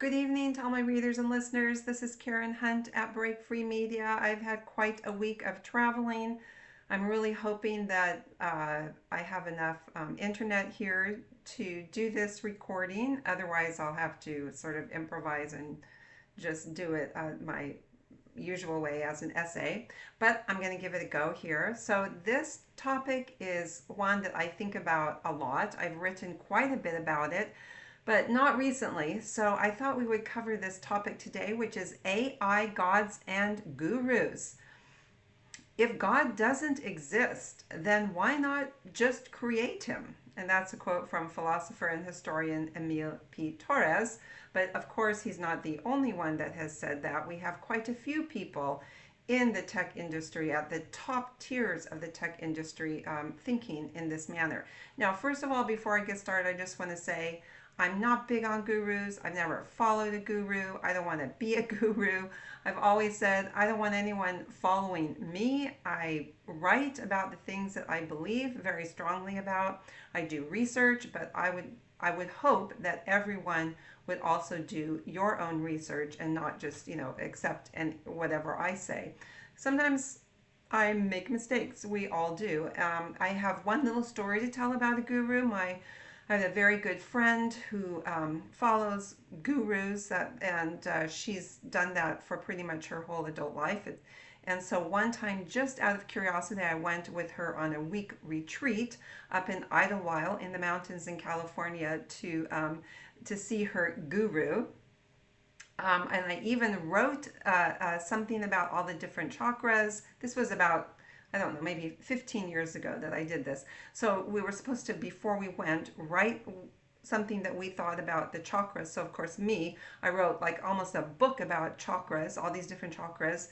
Good evening to all my readers and listeners. This is Karen Hunt at Break Free Media. I've had quite a week of traveling. I'm really hoping that I have enough internet here to do this recording. Otherwise, I'll have to sort of improvise and just do it my usual way as an essay. But I'm going to give it a go here. So, this topic is one that I think about a lot. I've written quite a bit about it, but not recently. So I thought we would cover this topic today, which is AI gods and gurus. If God doesn't exist, then why not just create him? And that's a quote from philosopher and historian Emile P. Torres. But of course, he's not the only one that has said that. We have quite a few people in the tech industry, at the top tiers of the tech industry, thinking in this manner. Now, first of all, before I get started, I just want to say I'm not big on gurus. I've never followed a guru. I don't want to be a guru. I've always said I don't want anyone following me. I write about the things that I believe very strongly about. I do research, but I would hope that everyone would also do your own research and not just, accept and whatever I say. Sometimes I make mistakes. We all do. I have one little story to tell about a guru. I have a very good friend who follows gurus, and she's done that for pretty much her whole adult life. And so one time, just out of curiosity, I went with her on a week retreat up in Idlewild in the mountains in California to see her guru. And I even wrote something about all the different chakras. This was about, I don't know, maybe 15 years ago that I did this. So we were supposed to, before we went, write something that we thought about the chakras. So of course I wrote like almost a book about chakras, all these different chakras.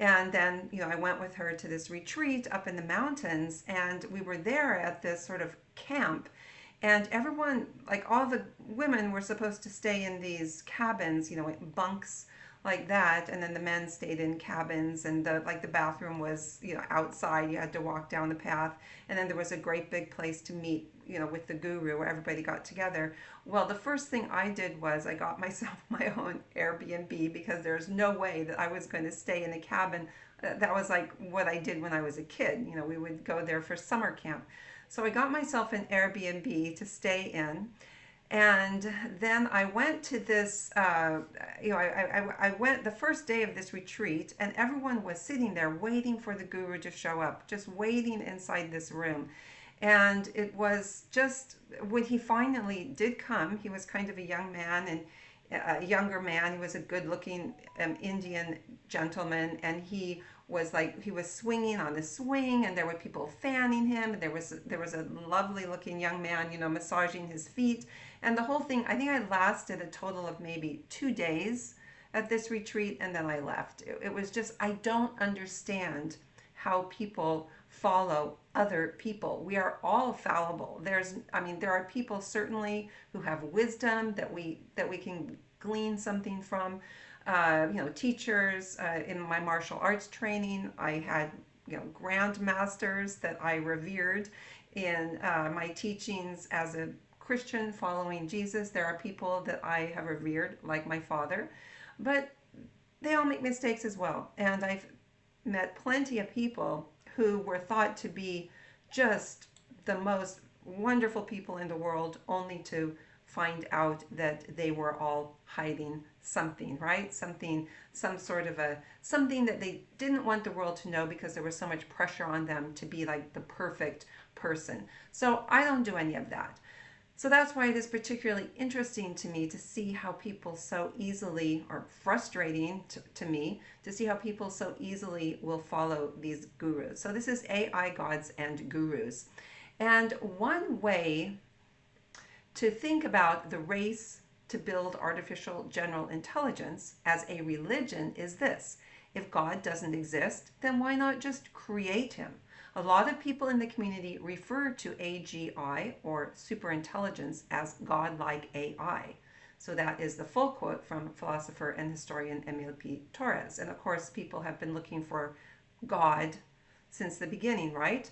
And then, I went with her to this retreat up in the mountains, and we were there at this sort of camp. And everyone, like all the women, were supposed to stay in these cabins, bunks like that, and then the men stayed in cabins, and the bathroom was outside. You had to walk down the path, and then there was a great big place to meet with the guru where everybody got together. Well, the first thing I did was I got myself my own Airbnb, because there's no way that I was going to stay in a cabin. That was like what I did when I was a kid. We would go there for summer camp. So I got myself an Airbnb to stay in. And then I went to this, I went the first day of this retreat, and everyone was sitting there waiting for the guru to show up, just waiting inside this room. And it was just, when he finally did come, he was kind of a young man, and a younger man. He was a good-looking Indian gentleman, and he was swinging on the swing, and there were people fanning him, and there was a lovely looking young man massaging his feet, and the whole thing, I think I lasted a total of maybe 2 days at this retreat, and then I left. It was just, I don't understand how people follow other people. We are all fallible. There are people certainly who have wisdom that we can glean something from. Teachers. In my martial arts training, I had grandmasters that I revered. In my teachings as a Christian following Jesus, there are people that I have revered, like my father, but they all make mistakes as well. And I've met plenty of people who were thought to be just the most wonderful people in the world, only to find out that they were all hiding something, right? Something that they didn't want the world to know, because there was so much pressure on them to be like the perfect person. So I don't do any of that. So that's why it is particularly interesting to me to see how people so easily, or frustrating to me, to see how people so easily will follow these gurus. So this is AI gods and gurus. And one way to think about the race to build artificial general intelligence as a religion is this: if God doesn't exist, then why not just create him? A lot of people in the community refer to AGI, or superintelligence, as godlike AI. So that is the full quote from philosopher and historian Emile P. Torres. And of course, people have been looking for God since the beginning, right?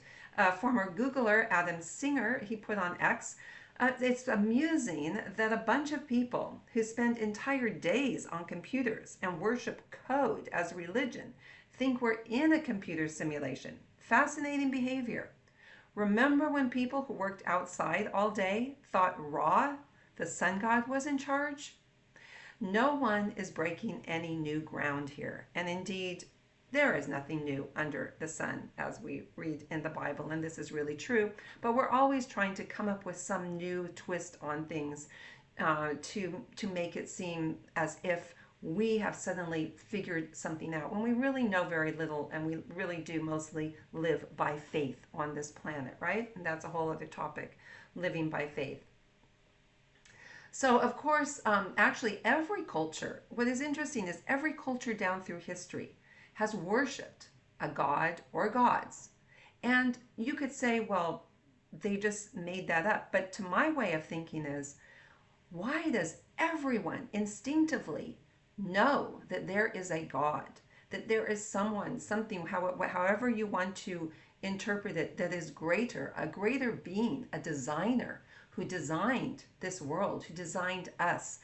Former Googler Adam Singer, he put on X, It's amusing that a bunch of people who spend entire days on computers and worship code as religion think we're in a computer simulation. Fascinating behavior. Remember when people who worked outside all day thought Ra, the sun god, was in charge? No one is breaking any new ground here. And indeed, there is nothing new under the sun, as we read in the Bible, and this is really true. But we're always trying to come up with some new twist on things to make it seem as if we have suddenly figured something out when we really know very little, and we really do mostly live by faith on this planet, right? And that's a whole other topic, living by faith. So, of course, actually, every culture, what is interesting is every culture down through history has worshiped a god or gods. And you could say, well, they just made that up. But to my way of thinking is, why does everyone instinctively know that there is a God, that there is someone, something, however you want to interpret it, that is greater, a greater being, a designer who designed this world, who designed us?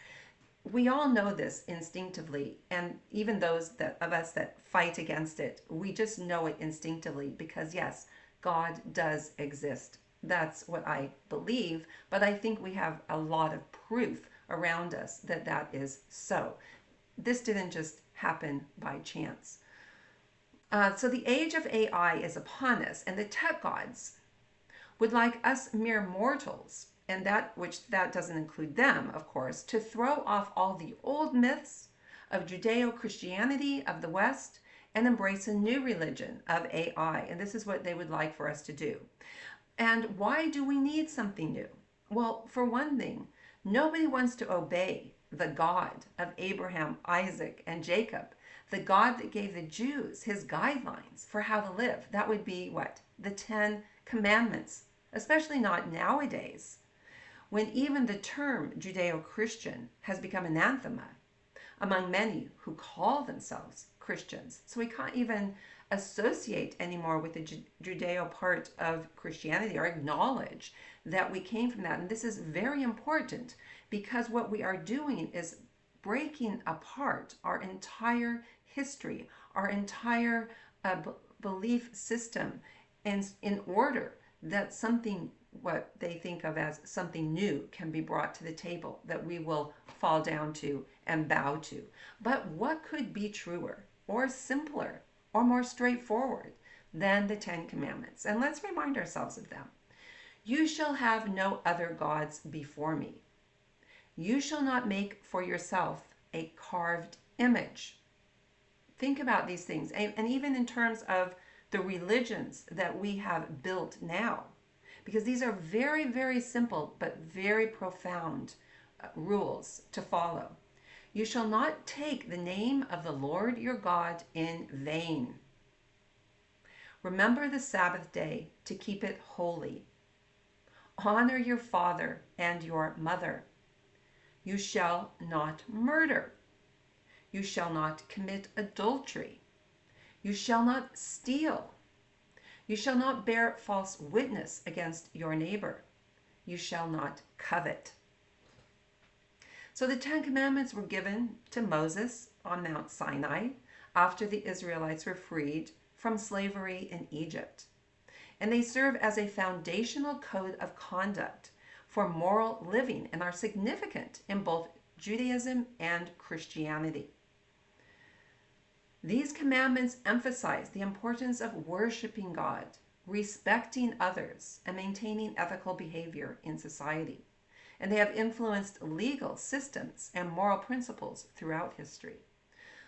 We all know this instinctively, and even those of us that fight against it, we just know it instinctively because yes, God does exist. That's what I believe, but I think we have a lot of proof around us that that is so. This didn't just happen by chance. So the age of AI is upon us, and the tech gods would like us mere mortals, and that doesn't include them, of course, to throw off all the old myths of Judeo-Christianity of the West and embrace a new religion of AI. And this is what they would like for us to do. And why do we need something new? Well, for one thing, nobody wants to obey the God of Abraham, Isaac, and Jacob, the God that gave the Jews his guidelines for how to live. That would be what? The 10 Commandments, especially not nowadays, when even the term Judeo-Christian has become anathema among many who call themselves Christians. So we can't even associate anymore with the Judeo part of Christianity or acknowledge that we came from that. And this is very important because what we are doing is breaking apart our entire history, our entire belief system in order that something, what they think of as something new, can be brought to the table that we will fall down to and bow to. But what could be truer or simpler or more straightforward than the 10 Commandments? And let's remind ourselves of them. You shall have no other gods before me. You shall not make for yourself a carved image. Think about these things. And even in terms of the religions that we have built now, because these are very, very simple but very profound rules to follow. You shall not take the name of the Lord your God in vain. Remember the Sabbath day to keep it holy. Honor your father and your mother. You shall not murder. You shall not commit adultery. You shall not steal. You shall not bear false witness against your neighbor. You shall not covet. So the 10 Commandments were given to Moses on Mount Sinai after the Israelites were freed from slavery in Egypt. And they serve as a foundational code of conduct for moral living and are significant in both Judaism and Christianity. These commandments emphasize the importance of worshiping God, respecting others, and maintaining ethical behavior in society. And they have influenced legal systems and moral principles throughout history.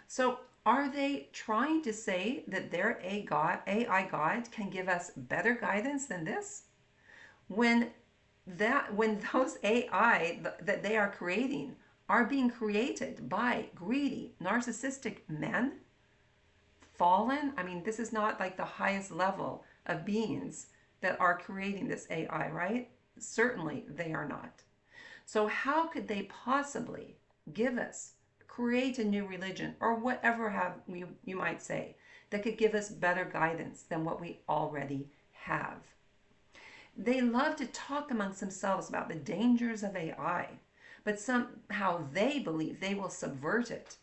So are they trying to say that their AI God can give us better guidance than this? When those AI that they are creating are being created by greedy, narcissistic men, fallen. I mean, this is not like the highest level of beings that are creating this AI, right? Certainly they are not. So how could they possibly create a new religion or whatever you might say that could give us better guidance than what we already have? They love to talk amongst themselves about the dangers of AI, but somehow they believe they will subvert it.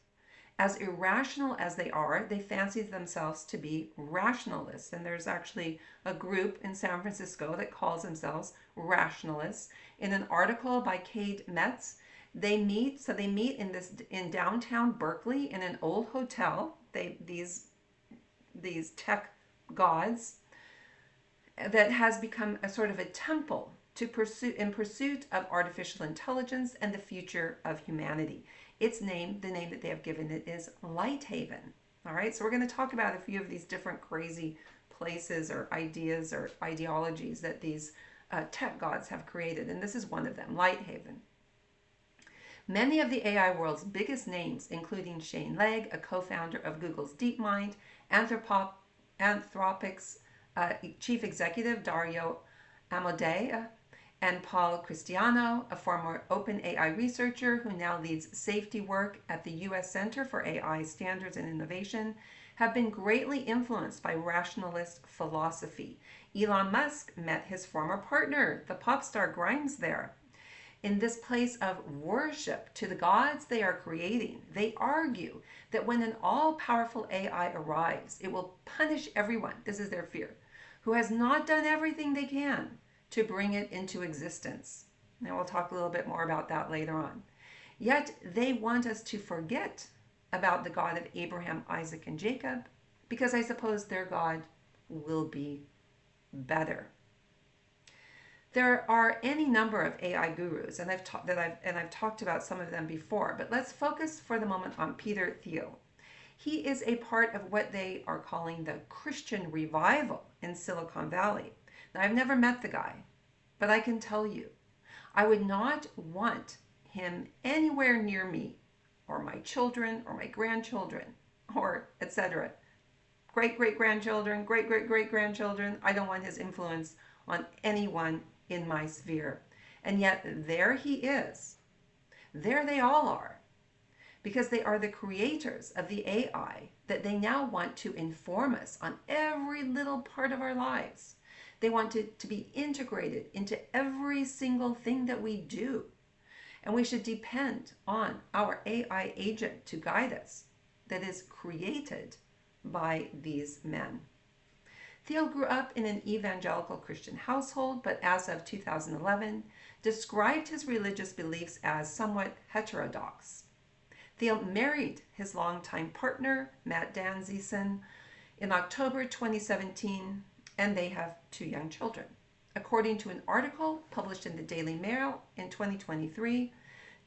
As irrational as they are, they fancy themselves to be rationalists. And there's actually a group in San Francisco that calls themselves rationalists. In an article by Kate Metz, they meet in downtown Berkeley in an old hotel. These tech gods that has become a sort of a temple in pursuit of artificial intelligence and the future of humanity. The name that they have given it is Light Haven. All right, so we're going to talk about a few of these different crazy places or ideas or ideologies that these tech gods have created, and this is one of them, Light Haven. Many of the AI world's biggest names, including Shane Legg, a co-founder of Google's DeepMind, Anthropic's chief executive Dario Amodei, and Paul Cristiano, a former OpenAI researcher who now leads safety work at the U.S. Center for AI Standards and Innovation, have been greatly influenced by rationalist philosophy. Elon Musk met his former partner, the pop star Grimes, there. In this place of worship to the gods they are creating, they argue that when an all-powerful AI arrives, it will punish everyone, this is their fear, who has not done everything they can to bring it into existence. Now we'll talk a little bit more about that later on. Yet they want us to forget about the God of Abraham, Isaac, and Jacob, because I suppose their God will be better. There are any number of AI gurus, and I've talked about some of them before, but let's focus for the moment on Peter Thiel. He is a part of what they are calling the Christian revival in Silicon Valley. Now, I've never met the guy, but I can tell you, I would not want him anywhere near me, or my children, or my grandchildren, or etc. Great-great-grandchildren, great-great-great-grandchildren. I don't want his influence on anyone in my sphere. And yet, there he is. There they all are. Because they are the creators of the AI that they now want to inform us on every little part of our lives. They want it to be integrated into every single thing that we do. And we should depend on our AI agent to guide us that is created by these men. Thiel grew up in an evangelical Christian household, but as of 2011, described his religious beliefs as somewhat heterodox. Thiel married his longtime partner, Matt Danziesen, in October 2017, and they have 2 young children. According to an article published in the Daily Mail in 2023,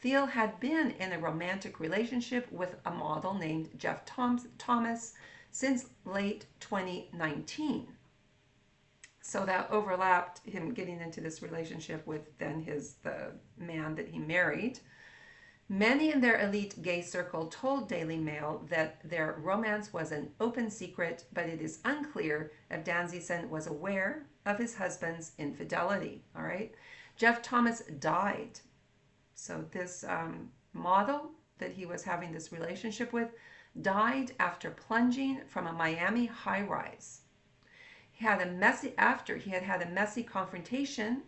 Thiel had been in a romantic relationship with a model named Jeff Thomas since late 2019. So that overlapped him getting into this relationship with then the man that he married. Many in their elite gay circle told Daily Mail that their romance was an open secret, but it is unclear if Danziesen was aware of his husband's infidelity. All right, Jeff Thomas died. So this model that he was having this relationship with died after plunging from a Miami high-rise. After he had had a messy confrontation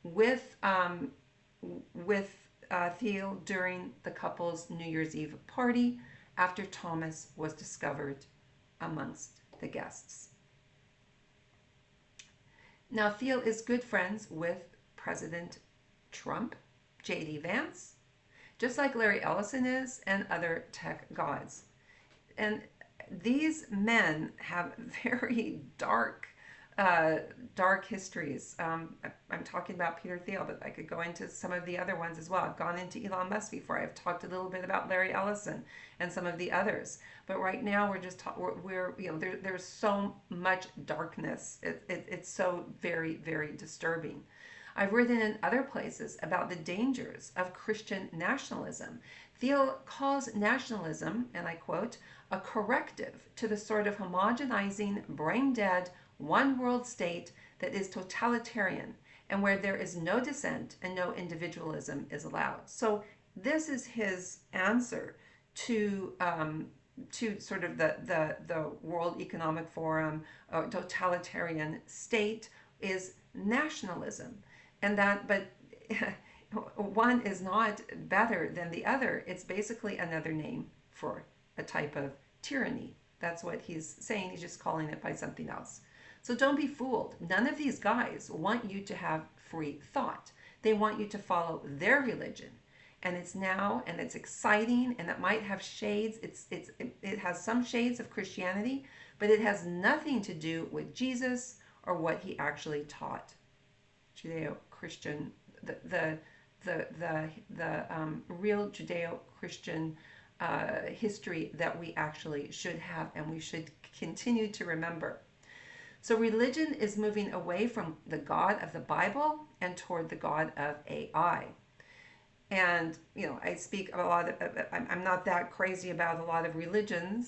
with Thiel during the couple's New Year's Eve party after Thomas was discovered amongst the guests. Now, Thiel is good friends with President Trump, J.D. Vance, just like Larry Ellison is, and other tech gods. And these men have very dark histories. I'm talking about Peter Thiel, but I could go into some of the other ones as well. I've gone into Elon Musk before. I've talked a little bit about Larry Ellison and some of the others. But right now we're just there's so much darkness. It's so very, very disturbing. I've written in other places about the dangers of Christian nationalism. Thiel calls nationalism, and I quote, a corrective to the sort of homogenizing, brain-dead, one-world state that is totalitarian and where there is no dissent and no individualism is allowed. So this is his answer to sort of the World Economic Forum totalitarian state is nationalism. And that, but one is not better than the other. It's basically another name for a type of tyranny. That's what he's saying. He's just calling it by something else. So don't be fooled. None of these guys want you to have free thought. They want you to follow their religion. And it's now, and it's exciting, and it might have shades. It has some shades of Christianity, but it has nothing to do with Jesus or what he actually taught. Judeo-Christian, the real Judeo-Christian history that we actually should have and we should continue to remember. So religion is moving away from the God of the Bible and toward the God of AI. And, you know, I speak a lot of, I'm not that crazy about a lot of religion,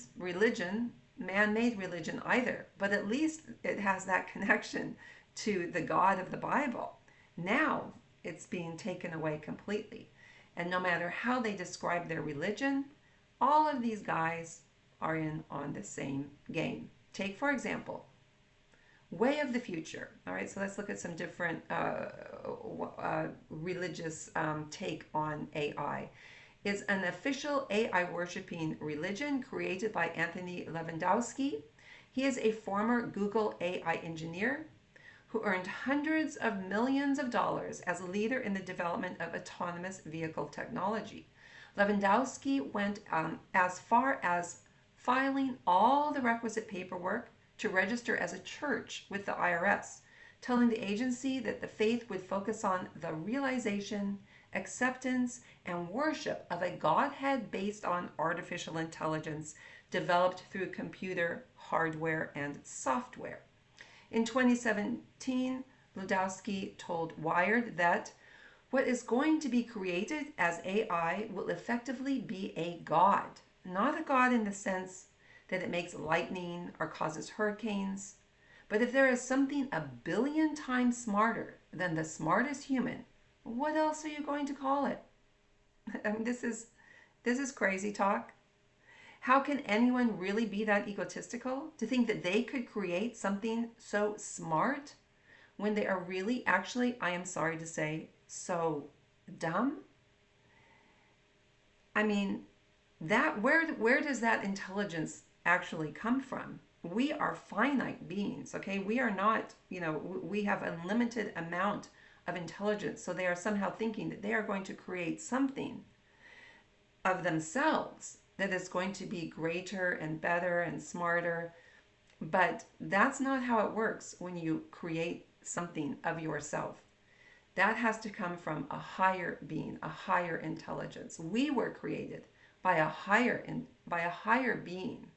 man-made religion either, but at least it has that connection to the God of the Bible. Now it's being taken away completely. And no matter how they describe their religion, all of these guys are in on the same game. Take, for example, way of the future. All right, so let's look at some different religious take on AI. Is an official AI worshiping religion created by Anthony Lewandowski. He is a former Google AI engineer who earned hundreds of millions of dollars as a leader in the development of autonomous vehicle technology. Lewandowski went as far as filing all the requisite paperwork to register as a church with the IRS, telling the agency that the faith would focus on the realization, acceptance, and worship of a Godhead based on artificial intelligence developed through computer hardware and software. In 2017, Lewandowski told Wired that what is going to be created as AI will effectively be a God, not a God in the sense that it makes lightning or causes hurricanes. But if there is something a billion times smarter than the smartest human, what else are you going to call it? I mean, this is crazy talk. How can anyone really be that egotistical to think that they could create something so smart when they are really, actually, I am sorry to say, so dumb? I mean, that where does that intelligence actually come from? We are finite beings, okay? We are not, you know, we have a limited amount of intelligence. So they are somehow thinking that they are going to create something of themselves that is going to be greater and better and smarter. But that's not how it works when you create something of yourself. That has to come from a higher being, a higher intelligence. We were created by a higher being,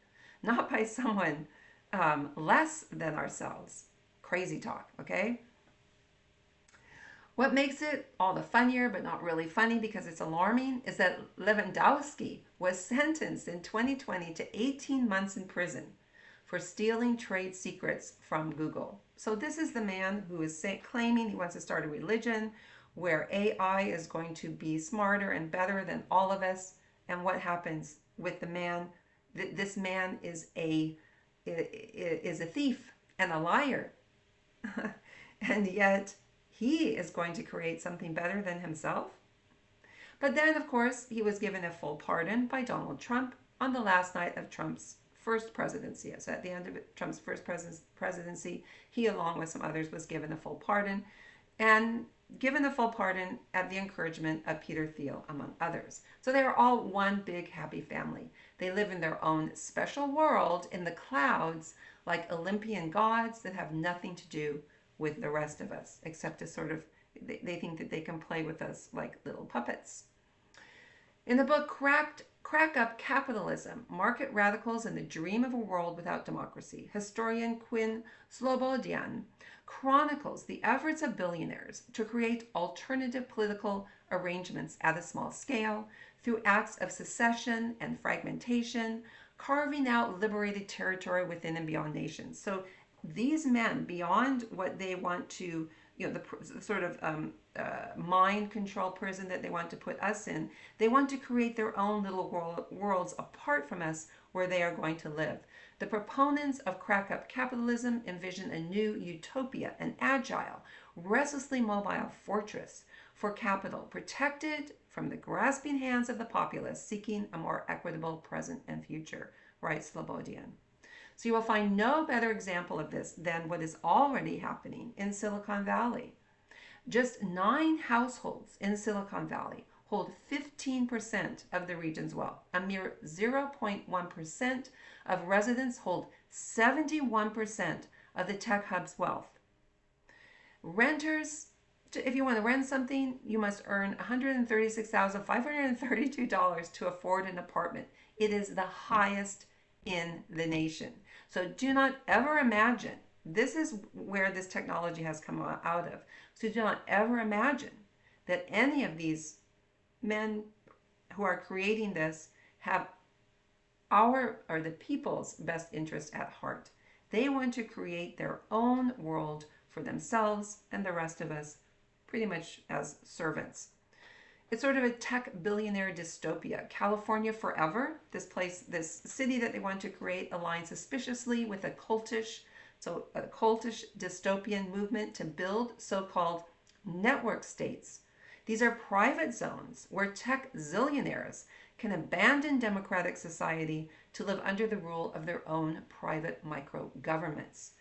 not by someone less than ourselves. Crazy talk, okay? What makes it all the funnier, but not really funny because it's alarming, is that Lewandowski was sentenced in 2020 to 18 months in prison for stealing trade secrets from Google. So this is the man who is claiming he wants to start a religion where AI is going to be smarter and better than all of us. And what happens with the man? This man is a thief and a liar. And yet he is going to create something better than himself. But then, of course, he was given a full pardon by Donald Trump on the last night of Trump's first presidency. So at the end of Trump's first presidency, he, along with some others, was given a full pardon, and given a full pardon at the encouragement of Peter Thiel, among others. So they are all one big happy family. They live in their own special world in the clouds, like Olympian gods that have nothing to do with the rest of us, except to sort of, they think that they can play with us like little puppets. In the book Crack Up Capitalism, Market Radicals and the Dream of a World Without Democracy, historian Quinn Slobodian chronicles the efforts of billionaires to create alternative political arrangements at a small scale through acts of secession and fragmentation, carving out liberated territory within and beyond nations. So these men, beyond what they want to the sort of mind control prison that they want to put us in. They want to create their own little worlds apart from us where they are going to live. The proponents of crack up capitalism envision a new utopia, an agile, restlessly mobile fortress for capital, protected from the grasping hands of the populace seeking a more equitable present and future, writes Slobodian. So you will find no better example of this than what is already happening in Silicon Valley. Just 9 households in Silicon Valley hold 15% of the region's wealth. A mere 0.1% of residents hold 71% of the tech hub's wealth. Renters, if you want to rent something, you must earn $136,532 to afford an apartment. It is the highest in the nation. So do not ever imagine, this is where this technology has come out of. So do not ever imagine that any of these men who are creating this have our or the people's best interest at heart. They want to create their own world for themselves and the rest of us pretty much as servants. It's sort of a tech billionaire dystopia. California forever, this city that they want to create aligns suspiciously with a cultish dystopian movement to build so-called network states. These are private zones where tech zillionaires can abandon democratic society to live under the rule of their own private micro-governments.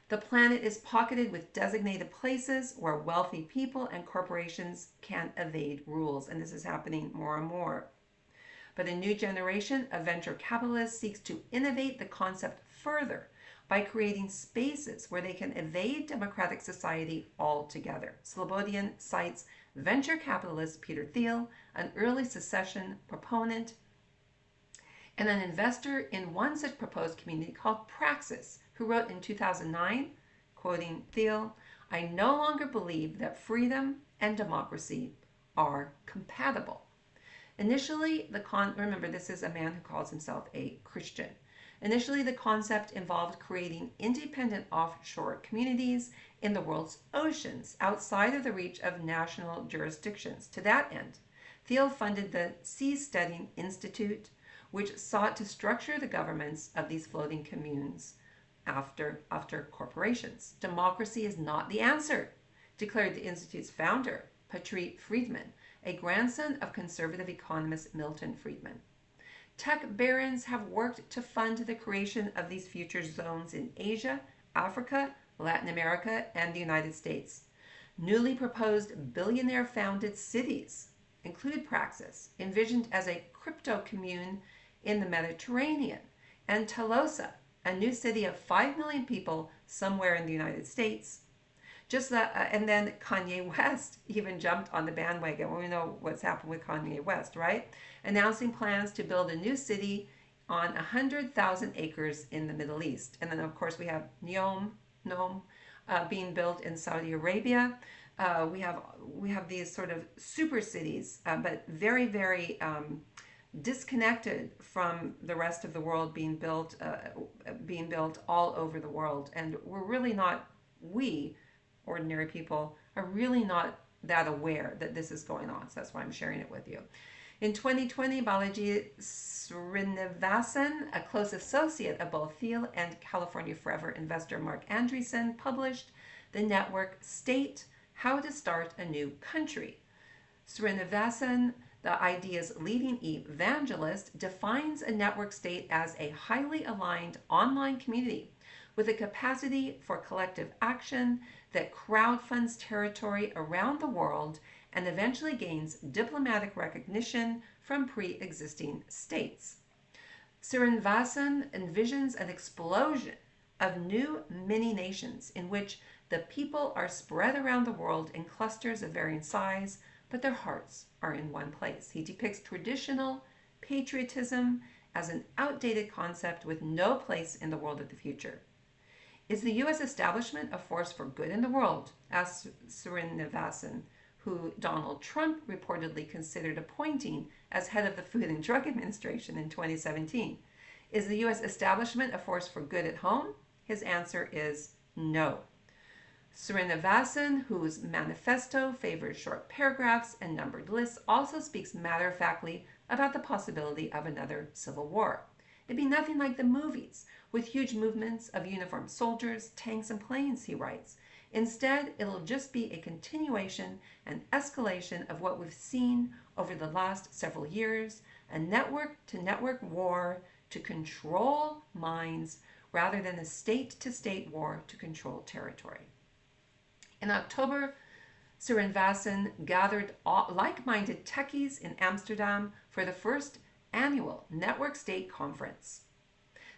The planet is pocketed with designated places where wealthy people and corporations can evade rules, and this is happening more and more. But a new generation of venture capitalists seeks to innovate the concept further by creating spaces where they can evade democratic society altogether. Slobodian cites venture capitalist Peter Thiel, an early secession proponent and an investor in one such proposed community called Praxis, who wrote in 2009, quoting Thiel, "I no longer believe that freedom and democracy are compatible." Initially, remember, this is a man who calls himself a Christian. Initially, the concept involved creating independent offshore communities in the world's oceans outside of the reach of national jurisdictions. To that end, Thiel funded the Seasteading Institute, which sought to structure the governments of these floating communes after corporations. Democracy is not the answer, declared the Institute's founder, Patrick Friedman, a grandson of conservative economist Milton Friedman. Tech barons have worked to fund the creation of these future zones in Asia, Africa, Latin America, and the United States. Newly proposed billionaire-founded cities include Praxis, envisioned as a crypto commune in the Mediterranean, and Tolosa, a new city of 5 million people somewhere in the United States. And then Kanye West even jumped on the bandwagon. Well, we know what's happened with Kanye West, right? Announcing plans to build a new city on 100,000 acres in the Middle East. And then, of course, we have Neom being built in Saudi Arabia. We have these sort of super cities, but very, very disconnected from the rest of the world, being built all over the world. And we're really not, we ordinary people are really not that aware that this is going on. So that's why I'm sharing it with you. In 2020, Balaji Srinivasan, a close associate of both Thiel and California Forever investor Mark Andreessen, published The Network State, How to Start a New Country. Srinivasan, the idea's leading evangelist, defines a network state as a highly aligned online community with a capacity for collective action that crowdfunds territory around the world and eventually gains diplomatic recognition from pre-existing states. Srinivasan envisions an explosion of new mini-nations in which the people are spread around the world in clusters of varying size, but their hearts are in one place. He depicts traditional patriotism as an outdated concept with no place in the world of the future. Is the U.S. establishment a force for good in the world? Asked Srinivasan, who Donald Trump reportedly considered appointing as head of the Food and Drug Administration in 2017. Is the U.S. establishment a force for good at home? His answer is no. Srinivasan, whose manifesto favors short paragraphs and numbered lists, also speaks matter-of-factly about the possibility of another civil war. It'd be nothing like the movies, with huge movements of uniformed soldiers, tanks, and planes, he writes. Instead, it'll just be a continuation and escalation of what we've seen over the last several years, a network-to-network war to control minds rather than a state-to-state war to control territory. In October, Srinivasan gathered like-minded techies in Amsterdam for the first annual Network State Conference.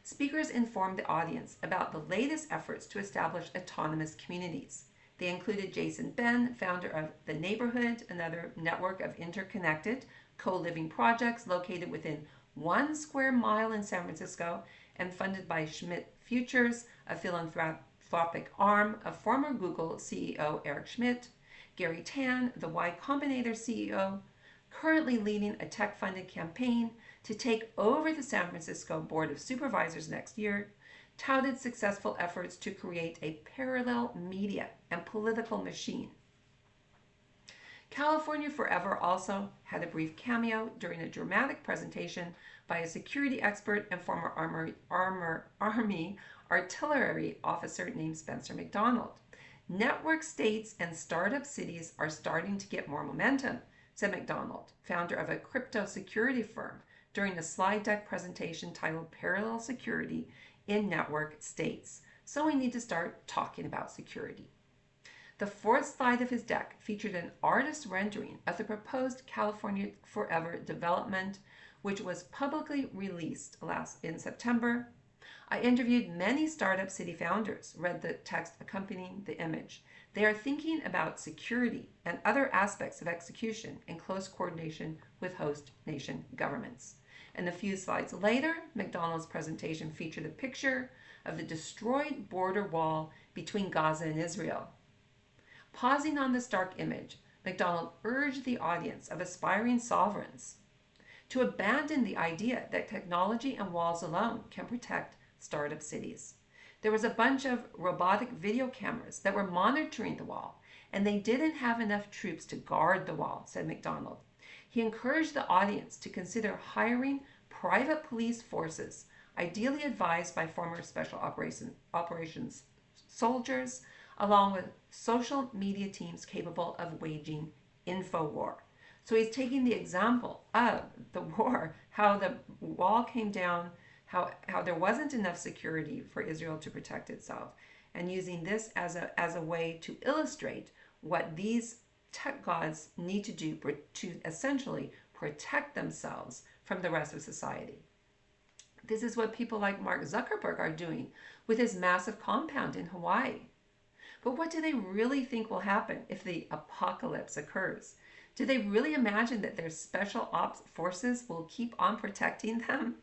Speakers informed the audience about the latest efforts to establish autonomous communities. They included Jason Ben, founder of The Neighborhood, another network of interconnected co-living projects located within 1 square mile in San Francisco and funded by Schmidt Futures, a philanthropic arm of former Google CEO Eric Schmidt. Gary Tan, the Y Combinator CEO, currently leading a tech-funded campaign to take over the San Francisco Board of Supervisors next year, touted successful efforts to create a parallel media and political machine. California Forever also had a brief cameo during a dramatic presentation by a security expert and former Army artillery officer named Spencer McDonald. Network states and startup cities are starting to get more momentum, said McDonald, founder of a crypto security firm, during a slide deck presentation titled Parallel Security in Network States. So we need to start talking about security. The fourth slide of his deck featured an artist's rendering of the proposed California Forever development, which was publicly released in September. I interviewed many startup city founders, read the text accompanying the image. They are thinking about security and other aspects of execution in close coordination with host nation governments. And a few slides later, McDonald's presentation featured a picture of the destroyed border wall between Gaza and Israel. Pausing on the stark image, McDonald urged the audience of aspiring sovereigns to abandon the idea that technology and walls alone can protect startup cities. There was a bunch of robotic video cameras that were monitoring the wall, and they didn't have enough troops to guard the wall, said McDonald. He encouraged the audience to consider hiring private police forces, ideally advised by former special operations soldiers, along with social media teams capable of waging info war. So he's taking the example of the war, how the wall came down, how there wasn't enough security for Israel to protect itself, and using this as a way to illustrate what these tech gods need to do to essentially protect themselves from the rest of society. This is what people like Mark Zuckerberg are doing with his massive compound in Hawaii. But what do they really think will happen if the apocalypse occurs? Do they really imagine that their special ops forces will keep on protecting them?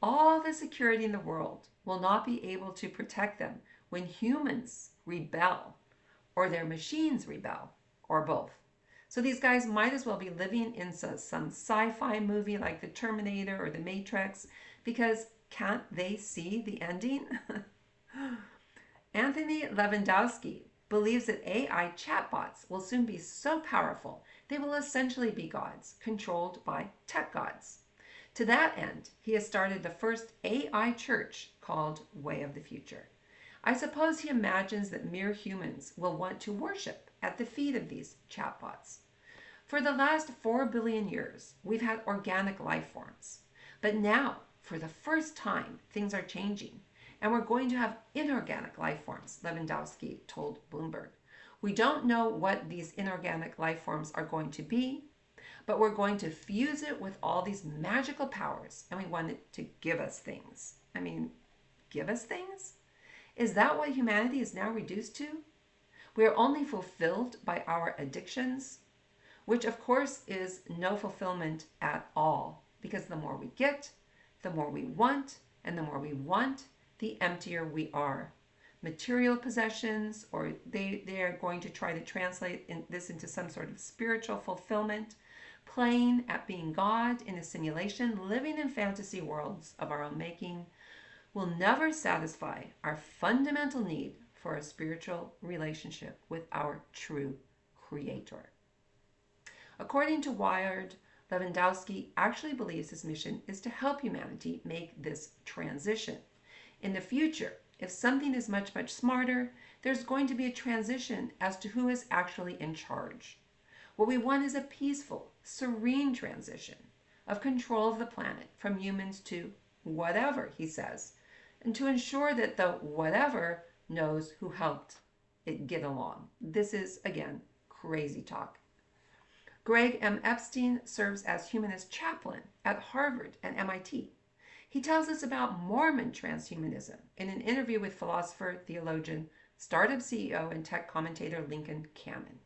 All the security in the world will not be able to protect them when humans rebel, or their machines rebel, or both. So these guys might as well be living in some sci-fi movie like The Terminator or The Matrix, because can't they see the ending? Anthony Lewandowski believes that AI chatbots will soon be so powerful they will essentially be gods, controlled by tech gods. To that end, he has started the first AI church called Way of the Future. I suppose he imagines that mere humans will want to worship at the feet of these chatbots. For the last 4 billion years, we've had organic life forms. But now, for the first time, things are changing, and we're going to have inorganic life forms, Lewandowski told Bloomberg. We don't know what these inorganic life forms are going to be, but we're going to fuse it with all these magical powers, and we want it to give us things. I mean, give us things? Is that what humanity is now reduced to? We are only fulfilled by our addictions, which of course is no fulfillment at all, because the more we get, the more we want, and the more we want, the emptier we are. Material possessions, or they are going to try to translate this into some sort of spiritual fulfillment, playing at being God in a simulation, living in fantasy worlds of our own making, will never satisfy our fundamental need for a spiritual relationship with our true Creator. According to Wired, Lewandowski actually believes his mission is to help humanity make this transition. In the future, if something is much, much smarter, there's going to be a transition as to who is actually in charge. What we want is a peaceful, serene transition of control of the planet from humans to whatever, he says, and to ensure that the whatever knows who helped it get along. This is, again, crazy talk. Greg M. Epstein serves as humanist chaplain at Harvard and MIT. He tells us about Mormon transhumanism in an interview with philosopher, theologian, startup CEO, and tech commentator Lincoln Cannon.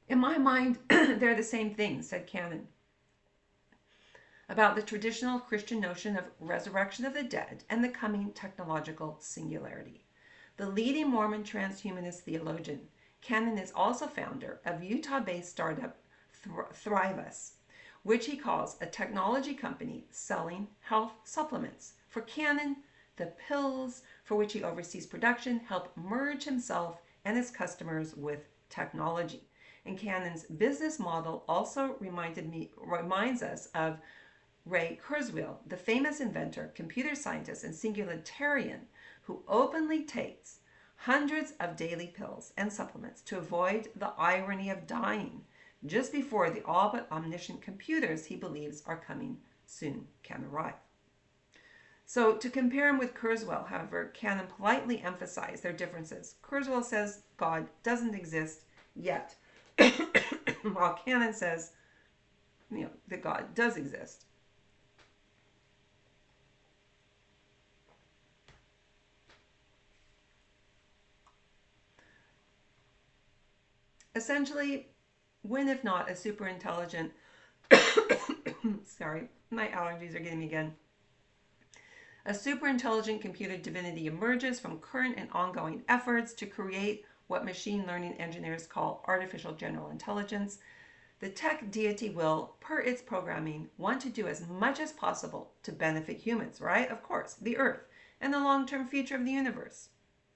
In my mind, they're the same thing, said Cannon, about the traditional Christian notion of resurrection of the dead and the coming technological singularity. The leading Mormon transhumanist theologian, Cannon is also founder of Utah-based startup Thrivus, which he calls a technology company selling health supplements. For Cannon, the pills for which he oversees production help merge himself and his customers with technology. And Cannon's business model also reminds us of Ray Kurzweil, the famous inventor, computer scientist, and singularitarian who openly takes hundreds of daily pills and supplements to avoid the irony of dying just before the all but omniscient computers he believes are coming soon can arrive. So to compare him with Kurzweil, however, Cannon politely emphasized their differences. Kurzweil says God doesn't exist yet, while Cannon says, that God does exist. Essentially, when if not a super intelligent, sorry, my allergies are getting me again. A super intelligent computer divinity emerges from current and ongoing efforts to create what machine learning engineers call artificial general intelligence. The tech deity will, per its programming, want to do as much as possible to benefit humans, right? Of course, the Earth, and the long-term future of the universe.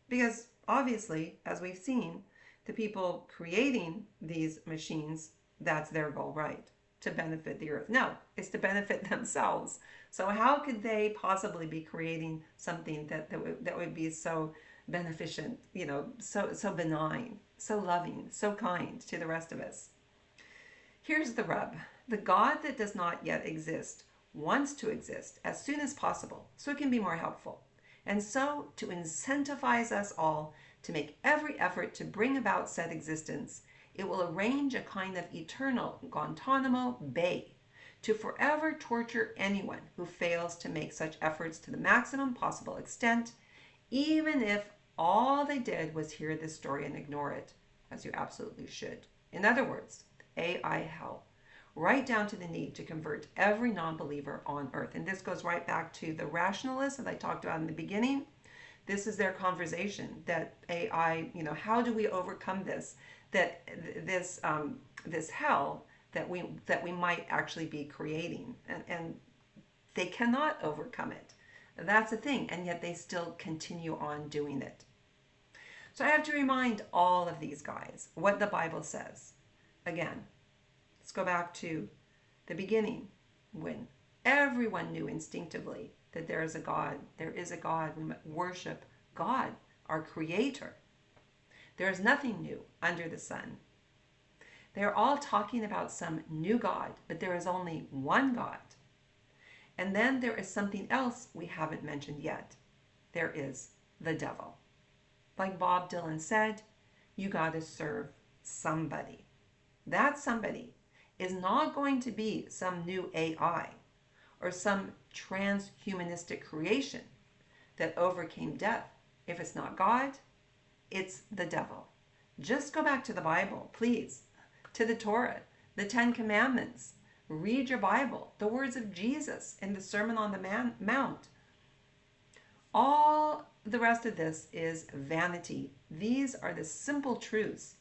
Because obviously, as we've seen, the people creating these machines, that's their goal, right? To benefit the Earth. No, it's to benefit themselves. So how could they possibly be creating something that would be so beneficent, so benign, so loving, so kind to the rest of us? Here's the rub. The God that does not yet exist wants to exist as soon as possible so it can be more helpful. And so, to incentivize us all to make every effort to bring about said existence, it will arrange a kind of eternal Guantanamo Bay to forever torture anyone who fails to make such efforts to the maximum possible extent, even if all they did was hear this story and ignore it, as you absolutely should. In other words, AI hell, right down to the need to convert every non-believer on earth. And this goes right back to the rationalists that I talked about in the beginning. This is their conversation that AI, how do we overcome this? This hell that we might actually be creating, and they cannot overcome it. That's the thing, and yet they still continue on doing it. So I have to remind all of these guys what the Bible says. Again, let's go back to the beginning when everyone knew instinctively that there is a God. There is a God. We worship God, our Creator. There is nothing new under the sun. They are all talking about some new God, but there is only one God. And then there is something else we haven't mentioned yet. There is the devil. Like Bob Dylan said, you got to serve somebody. That somebody is not going to be some new AI or some transhumanistic creation that overcame death. If it's not God, it's the devil. Just go back to the Bible, please, to the Torah, the Ten Commandments. Read your Bible, the words of Jesus in the Sermon on the Mount. All the rest of this is vanity. These are the simple truths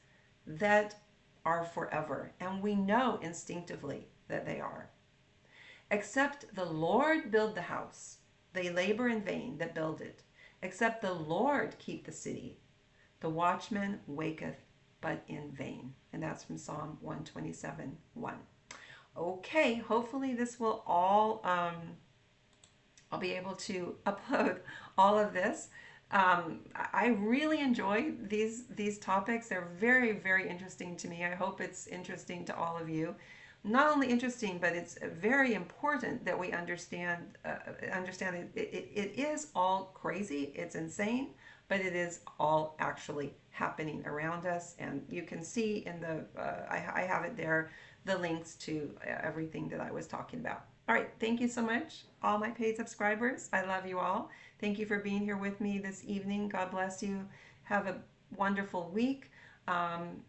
that are forever, and we know instinctively that they are. Except the Lord build the house, they labor in vain that build it. Except the Lord keep the city. The watchman waketh, but in vain. And that's from Psalm 127, 1. Okay, hopefully this will all, I'll be able to upload all of this. I really enjoy these topics. They're very, very interesting to me. I hope it's interesting to all of you. Not only interesting, but it's very important that we understand it is all crazy. It's insane, but it is all actually happening around us. And you can see in the I have it there, the links to everything that I was talking about. All right, thank you so much, all my paid subscribers. I love you all. Thank you for being here with me this evening. God bless you. Have a wonderful week.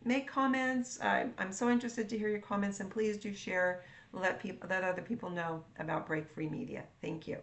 Make comments. I'm so interested to hear your comments, and please do share. Let other people know about Break Free Media. Thank you.